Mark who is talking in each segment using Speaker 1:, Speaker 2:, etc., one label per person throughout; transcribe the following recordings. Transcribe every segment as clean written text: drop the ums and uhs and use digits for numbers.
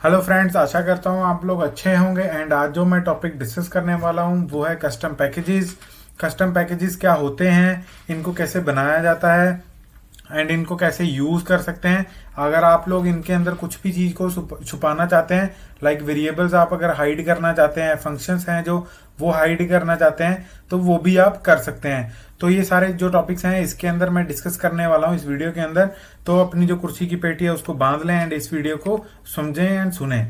Speaker 1: Hello friends, आशा करता हूँ आप लोग अच्छे होंगे। एंड आज जो मैं टॉपिक डिस्कस करने वाला हूँ वो है कस्टम पैकेजेस। कस्टम पैकेजेस क्या होते हैं, इनको कैसे बनाया जाता है एंड इनको कैसे यूज कर सकते हैं। अगर आप लोग इनके अंदर कुछ भी चीज को छुपाना चाहते हैं, लाइक वेरिएबल्स आप अगर हाइड करना चाहते हैं, फंक्शंस हैं जो वो हाइड करना चाहते हैं, तो वो भी आप कर सकते हैं। तो ये सारे जो टॉपिक्स हैं इसके अंदर मैं डिस्कस करने वाला हूँ इस वीडियो के अंदर। तो अपनी जो कुर्सी की पेटी है उसको बांध लें एंड इस वीडियो को समझें एंड सुने।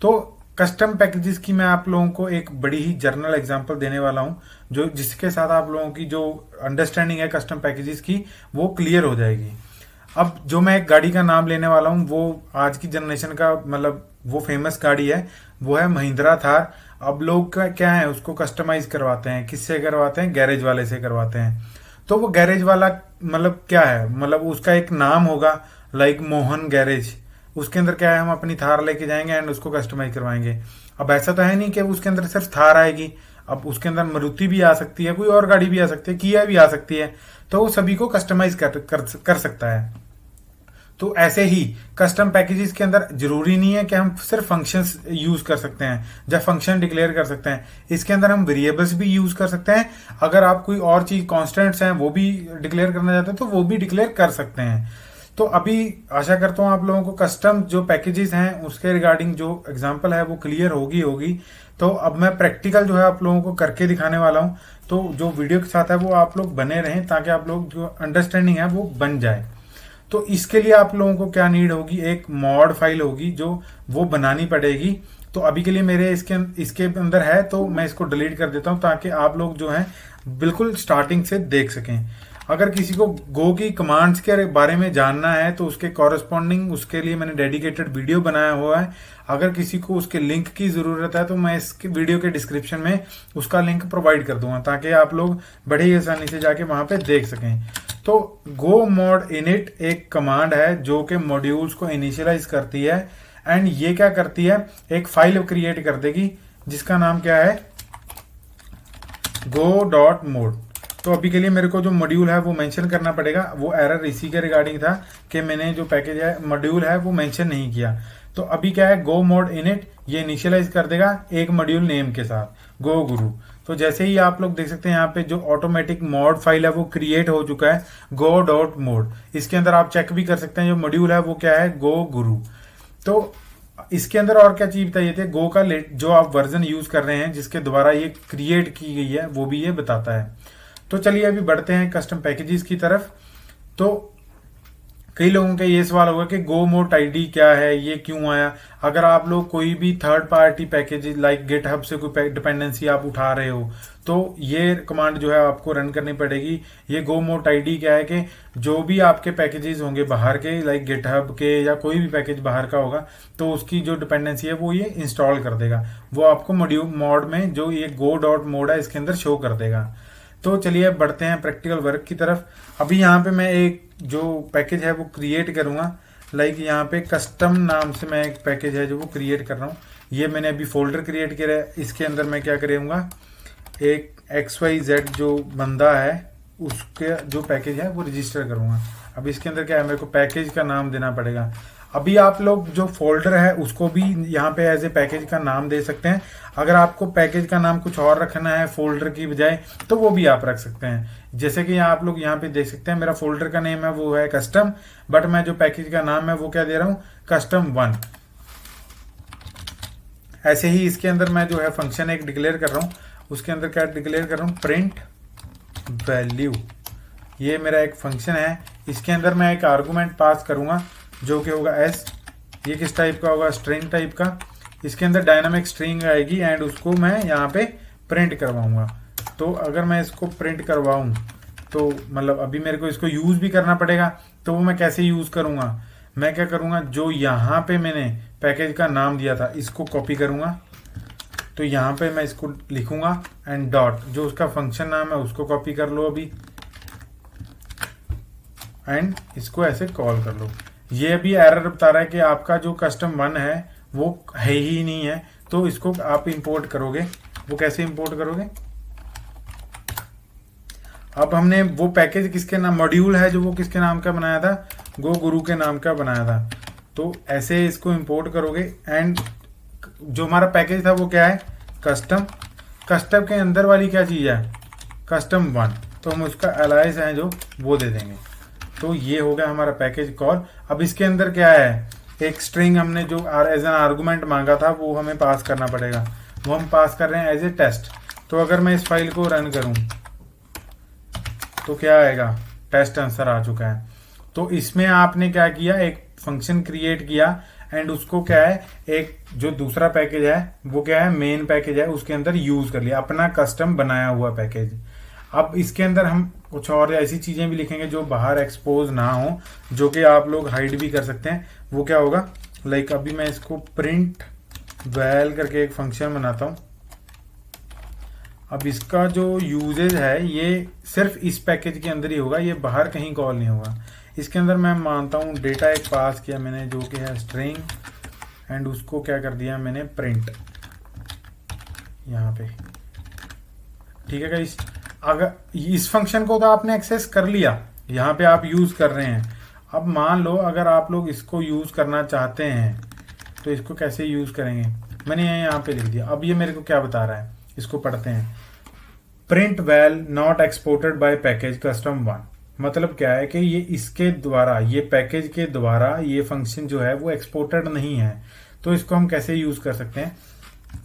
Speaker 1: तो कस्टम पैकेजेस की मैं आप लोगों को एक बड़ी ही जर्नल एग्जांपल देने वाला हूं, जो जिसके साथ आप लोगों की जो अंडरस्टैंडिंग है कस्टम पैकेजेस की वो क्लियर हो जाएगी। अब जो मैं एक गाड़ी का नाम लेने वाला हूं वो आज की जनरेशन का मतलब वो फेमस गाड़ी है, वो है महिंद्रा थार। अब लोग क्या है उसको कस्टमाइज करवाते हैं, किससे करवाते हैं? गैरेज वाले से करवाते हैं। तो वो गैरेज वाला मतलब क्या है, मतलब उसका एक नाम होगा, लाइक मोहन गैरेज। उसके अंदर क्या है, हम अपनी थार लेके जाएंगे एंड उसको कस्टमाइज करवाएंगे। अब ऐसा तो है नहीं कि उसके अंदर सिर्फ थार आएगी, अब उसके अंदर मारुति भी आ सकती है, कोई और गाड़ी भी आ सकती है, किया भी आ सकती है। तो वो सभी को कस्टमाइज कर सकता है। तो ऐसे ही कस्टम पैकेजेस के अंदर जरूरी नहीं है कि हम सिर्फ फंक्शंस यूज कर सकते हैं या फंक्शन डिक्लेयर कर सकते हैं। इसके अंदर हम वेरिएबल्स भी यूज कर सकते हैं। अगर आप कोई और चीज कॉन्स्टेंट्स हैं वो भी डिक्लेयर करना चाहते हैं तो वो भी डिक्लेयर कर सकते हैं। तो अभी आशा करता हूं आप लोगों को कस्टम जो पैकेजेस हैं उसके रिगार्डिंग जो एग्जांपल है वो क्लियर होगी। तो अब मैं प्रैक्टिकल जो है आप लोगों को करके दिखाने वाला हूं। तो जो वीडियो के साथ है वो आप लोग बने रहें ताकि आप लोग जो अंडरस्टैंडिंग है वो बन जाए। तो इसके लिए आप लोगों को क्या नीड होगी, एक मॉड फाइल होगी जो वो बनानी पड़ेगी। तो अभी के लिए मेरे इसके अंदर है, तो मैं इसको डिलीट कर देता हूं ताकि आप लोग जो है बिल्कुल स्टार्टिंग से देख सकें। अगर किसी को गो की कमांड्स के बारे में जानना है तो उसके कॉरेस्पॉन्डिंग उसके लिए मैंने डेडिकेटेड वीडियो बनाया हुआ है। अगर किसी को उसके लिंक की जरूरत है तो मैं इस वीडियो के डिस्क्रिप्शन में उसका लिंक प्रोवाइड कर दूंगा ताकि आप लोग बड़े ही आसानी से जाके वहां पे देख सकें। तो गो मोड इनिट एक कमांड है जो कि मॉड्यूल्स को इनिशियलाइज करती है एंड ये क्या करती है, एक फाइल क्रिएट कर देगी जिसका नाम क्या है, गो डॉट मोड। तो अभी के लिए मेरे को जो मॉड्यूल है वो मेंशन करना पड़ेगा। वो एरर इसी के रिगार्डिंग था कि मैंने जो पैकेज है मॉड्यूल है वो मेंशन नहीं किया। तो अभी क्या है, गो मोड इनिट ये इनिशियलाइज कर देगा एक मॉड्यूल नेम के साथ, गो गुरु। तो जैसे ही आप लोग देख सकते हैं यहाँ पे जो ऑटोमेटिक मॉड फाइल है वो क्रिएट हो चुका है, गो डॉट मोड। इसके अंदर आप चेक भी कर सकते हैं जो मॉड्यूल है वो क्या है, गो गुरु। तो इसके अंदर और क्या चीज बताइए थे, गो का जो आप वर्जन यूज कर रहे हैं जिसके द्वारा ये क्रिएट की गई है वो भी ये बताता है। तो चलिए अभी बढ़ते हैं कस्टम पैकेजेस की तरफ। तो कई लोगों का ये सवाल होगा कि गो मोड आईडी क्या है, ये क्यों आया। अगर आप लोग कोई भी third party package like GitHub से कोई डिपेंडेंसी आप उठा रहे हो तो ये कमांड जो है आपको रन करनी पड़ेगी। ये गो मोड आईडी क्या है कि जो भी आपके पैकेजेस होंगे बाहर के, लाइक गिटहब के या कोई भी पैकेज बाहर का होगा, तो उसकी जो डिपेंडेंसी है वो ये इंस्टॉल कर देगा। वो आपको मॉड्यूल मोड में जो ये गो डॉट मोड है इसके अंदर शो कर देगा। तो चलिए अब बढ़ते हैं प्रैक्टिकल वर्क की तरफ। अभी यहाँ पे मैं एक जो पैकेज है वो क्रिएट करूंगा, लाइक यहाँ पे कस्टम नाम से मैं एक पैकेज है जो वो क्रिएट कर रहा हूँ। ये मैंने अभी फोल्डर क्रिएट किया है, इसके अंदर मैं क्या करूंगा, एक XYZ जो बंदा है उसके जो पैकेज है वो रजिस्टर करूंगा। अब इसके अंदर क्या है, मेरे को पैकेज का नाम देना पड़ेगा। अभी आप लोग जो फोल्डर है उसको भी यहाँ पे एज ए पैकेज का नाम दे सकते हैं। अगर आपको पैकेज का नाम कुछ और रखना है फोल्डर की बजाय तो वो भी आप रख सकते हैं। जैसे कि आप लोग यहाँ पे देख सकते हैं मेरा फोल्डर का नेम है वो है कस्टम, बट मैं जो पैकेज का नाम है वो क्या दे रहा हूँ, कस्टम 1। ऐसे ही इसके अंदर मैं जो है फंक्शन एक डिक्लेयर कर रहा हूँ, उसके अंदर क्या डिक्लेयर कर रहा हूँ, प्रिंट वैल्यू। ये मेरा एक फंक्शन है, इसके अंदर मैं एक आर्गुमेंट पास करूंगा जो कि होगा एस। ये किस टाइप का होगा, स्ट्रिंग टाइप का। इसके अंदर डायनामिक स्ट्रिंग आएगी एंड उसको मैं यहाँ पे प्रिंट करवाऊंगा। तो अगर मैं इसको प्रिंट करवाऊं तो मतलब अभी मेरे को इसको यूज भी करना पड़ेगा। तो वो मैं कैसे यूज करूंगा, मैं क्या करूंगा, जो यहाँ पे मैंने पैकेज का नाम दिया था इसको कॉपी करूंगा। तो यहाँ पे मैं इसको लिखूंगा एंड डॉट जो उसका फंक्शन नाम है उसको कॉपी कर लो अभी एंड इसको ऐसे कॉल कर लो। ये अभी एरर बता रहा है कि आपका जो कस्टम 1 है वो है ही नहीं है, तो इसको आप इंपोर्ट करोगे। वो कैसे इंपोर्ट करोगे, अब हमने वो पैकेज किसके नाम, मॉड्यूल है जो वो किसके नाम का बनाया था, गो गुरु के नाम का बनाया था। तो ऐसे इसको इंपोर्ट करोगे एंड जो हमारा पैकेज था वो क्या है, कस्टम। कस्टम के अंदर वाली क्या चीज़ है, कस्टम 1, तो हम उसका एलाइस है जो वो दे देंगे। तो ये हो गया हमारा पैकेज कॉल। अब इसके अंदर क्या है, एक स्ट्रिंग हमने जो एज एन आर्गुमेंट मांगा था वो हमें पास करना पड़ेगा, वो हम पास कर रहे हैं एज ए टेस्ट। तो अगर मैं इस फाइल को रन करूं तो क्या आएगा, टेस्ट आंसर आ चुका है। तो इसमें आपने क्या किया, एक फंक्शन क्रिएट किया एंड उसको क्या है, एक जो दूसरा पैकेज है वो क्या है, मेन पैकेज है, उसके अंदर यूज कर लिया अपना कस्टम बनाया हुआ पैकेज। अब इसके अंदर हम कुछ और ऐसी चीजें भी लिखेंगे जो बाहर एक्सपोज ना हो, जो कि आप लोग हाइड भी कर सकते हैं। वो क्या होगा, लाइक अभी मैं इसको प्रिंट वैल करके एक फंक्शन बनाता हूं। अब इसका जो यूजेज है ये सिर्फ इस पैकेज के अंदर ही होगा, ये बाहर कहीं कॉल नहीं होगा। इसके अंदर मैं मानता हूं डेटा एक पास किया मैंने जो कि है स्ट्रिंग, एंड उसको क्या कर दिया मैंने, प्रिंट यहाँ पे। ठीक है गाइस, अगर इस फंक्शन को तो आपने एक्सेस कर लिया, यहाँ पे आप यूज कर रहे हैं। अब मान लो अगर आप लोग इसको यूज करना चाहते हैं तो इसको कैसे यूज करेंगे, मैंने यहाँ पे लिख दिया। अब ये मेरे को क्या बता रहा है, इसको पढ़ते हैं। Print well not exported by package custom 1, मतलब क्या है कि ये इसके द्वारा, ये पैकेज के द्वारा ये फंक्शन जो है वो एक्सपोर्टेड नहीं है। तो इसको हम कैसे यूज कर सकते हैं,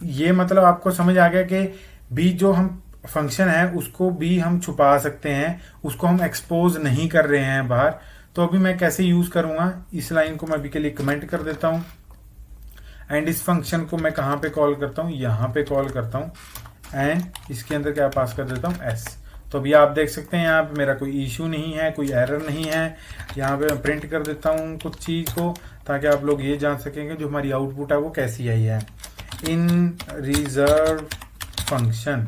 Speaker 1: ये मतलब आपको समझ आ गया कि भी जो हम फंक्शन है उसको भी हम छुपा सकते हैं, उसको हम एक्सपोज नहीं कर रहे हैं बाहर। तो अभी मैं कैसे यूज करूंगा, इस लाइन को मैं अभी के लिए कमेंट कर देता हूं एंड इस फंक्शन को मैं कहां पे कॉल करता हूं, यहां पे कॉल करता हूं एंड इसके अंदर क्या पास कर देता हूं, एस। तो अभी आप देख सकते हैं यहाँ पे मेरा कोई इशू नहीं है, कोई एरर नहीं है। यहाँ पे मैं प्रिंट कर देता हूँ कुछ चीज को ताकि आप लोग ये जान सकेंगे जो हमारी आउटपुट है वो कैसी आई है। इन रिजर्व फंक्शन,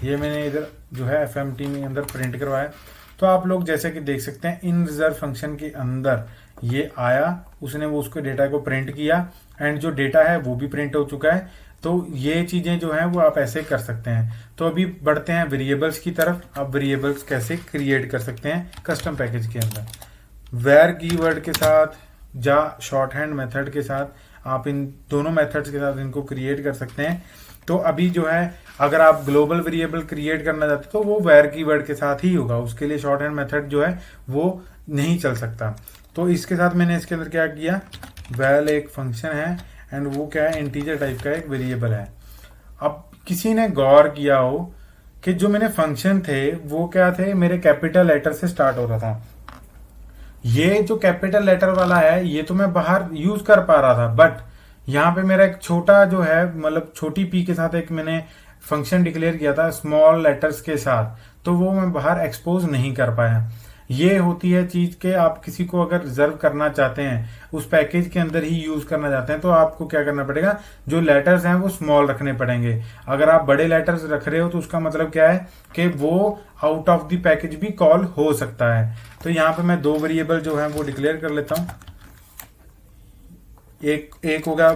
Speaker 1: ये मैंने इधर जो है FMT में अंदर प्रिंट करवाया। तो आप लोग जैसे कि देख सकते हैं इन रिजर्व फंक्शन के अंदर ये आया, उसने वो उसको डेटा को प्रिंट किया एंड जो डेटा है वो भी प्रिंट हो चुका है। तो ये चीजें जो हैं वो आप ऐसे कर सकते हैं। तो अभी बढ़ते हैं वेरिएबल्स की तरफ। आप वेरिएबल्स कैसे क्रिएट कर सकते हैं कस्टम पैकेज के अंदर, वेयर कीवर्ड के साथ या शॉर्ट हैंड मेथड के साथ, आप इन दोनों मेथड्स के साथ इनको क्रिएट कर सकते हैं। तो अभी जो है अगर आप ग्लोबल वेरिएबल क्रिएट करना चाहते तो वो वेयर कीवर्ड के साथ ही होगा, उसके लिए शॉर्ट हैंड मेथड जो है वो नहीं चल सकता। तो इसके साथ मैंने इसके अंदर क्या किया, वैल एक फंक्शन है एंड वो क्या है, इंटीजर टाइप का एक वेरिएबल है। अब किसी ने गौर किया हो कि जो मैंने फंक्शन थे वो क्या थे, मेरे कैपिटल लेटर से स्टार्ट हो रहा था। ये जो कैपिटल लेटर वाला है ये तो मैं बाहर यूज कर पा रहा था, बट यहाँ पे मेरा एक छोटा जो है मतलब छोटी पी के साथ एक मैंने फंक्शन डिक्लेयर किया था स्मॉल लेटर्स के साथ, तो वो मैं बाहर एक्सपोज नहीं कर पाया। ये होती है चीज के आप किसी को अगर रिजर्व करना चाहते हैं, उस पैकेज के अंदर ही यूज करना चाहते हैं, तो आपको क्या करना पड़ेगा, जो लेटर्स हैं वो स्मॉल रखने पड़ेंगे। अगर आप बड़े लेटर्स रख रहे हो तो उसका मतलब क्या है कि वो आउट ऑफ द पैकेज भी कॉल हो सकता है। तो यहाँ पे मैं दो वेरिएबल जो है वो डिक्लेयर कर लेता हूं। एक हो गया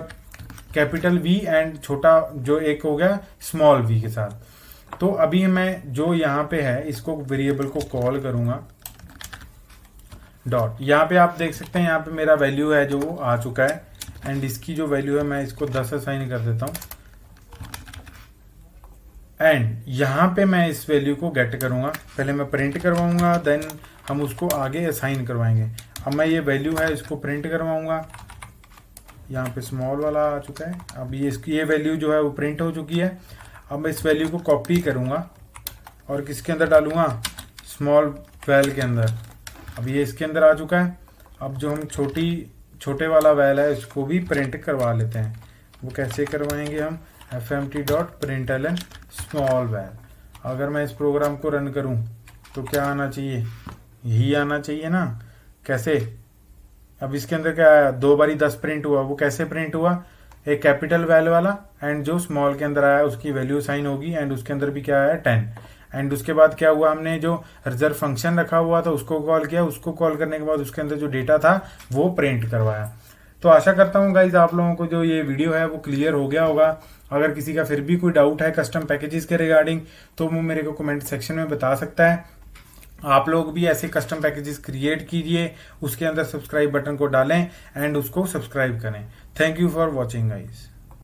Speaker 1: कैपिटल वी एंड छोटा जो एक हो गया स्मॉल वी के साथ। तो अभी मैं जो यहाँ पे है इसको वेरिएबल को कॉल करूंगा डॉट। यहाँ पे आप देख सकते हैं यहाँ पे मेरा वैल्यू है जो वो आ चुका है एंड इसकी जो वैल्यू है मैं इसको 10 असाइन कर देता हूं एंड यहाँ पे मैं इस वैल्यू को गेट करूंगा। पहले मैं प्रिंट करवाऊंगा देन हम उसको आगे असाइन करवाएंगे। अब मैं ये वैल्यू है इसको प्रिंट करवाऊंगा, यहाँ पे स्मॉल वाला आ चुका है। अब ये इसकी ये वैल्यू जो है वो प्रिंट हो चुकी है। अब मैं इस वैल्यू को कॉपी करूंगा और किसके अंदर डालूंगा, स्मॉल वैल के अंदर। अब ये इसके अंदर आ चुका है। अब जो हम छोटे वाला वैल है इसको भी प्रिंट करवा लेते हैं। वो कैसे करवाएंगे हम, fmt.println स्मॉल वैल। अगर मैं इस प्रोग्राम को रन करूं तो क्या आना चाहिए, यही आना चाहिए ना। कैसे, अब इसके अंदर क्या आया, 2 बारी 10 प्रिंट हुआ। वो कैसे प्रिंट हुआ, एक कैपिटल वैल वाला एंड जो स्मॉल के अंदर आया उसकी वैल्यू साइन होगी एंड उसके अंदर भी क्या आया 10। एंड उसके बाद क्या हुआ, हमने जो रिजर्व फंक्शन रखा हुआ था उसको कॉल किया, उसको कॉल करने के बाद उसके अंदर जो डेटा था वो प्रिंट करवाया। तो आशा करता हूँ गाइज आप लोगों को जो ये वीडियो है वो क्लियर हो गया होगा। अगर किसी का फिर भी कोई डाउट है कस्टम पैकेजेस के रिगार्डिंग तो वो मेरे को कमेंट सेक्शन में बता सकता है। आप लोग भी ऐसे कस्टम पैकेजेस क्रिएट कीजिए, उसके अंदर सब्सक्राइब बटन को डालें एंड उसको सब्सक्राइब करें। Thank you for watching guys.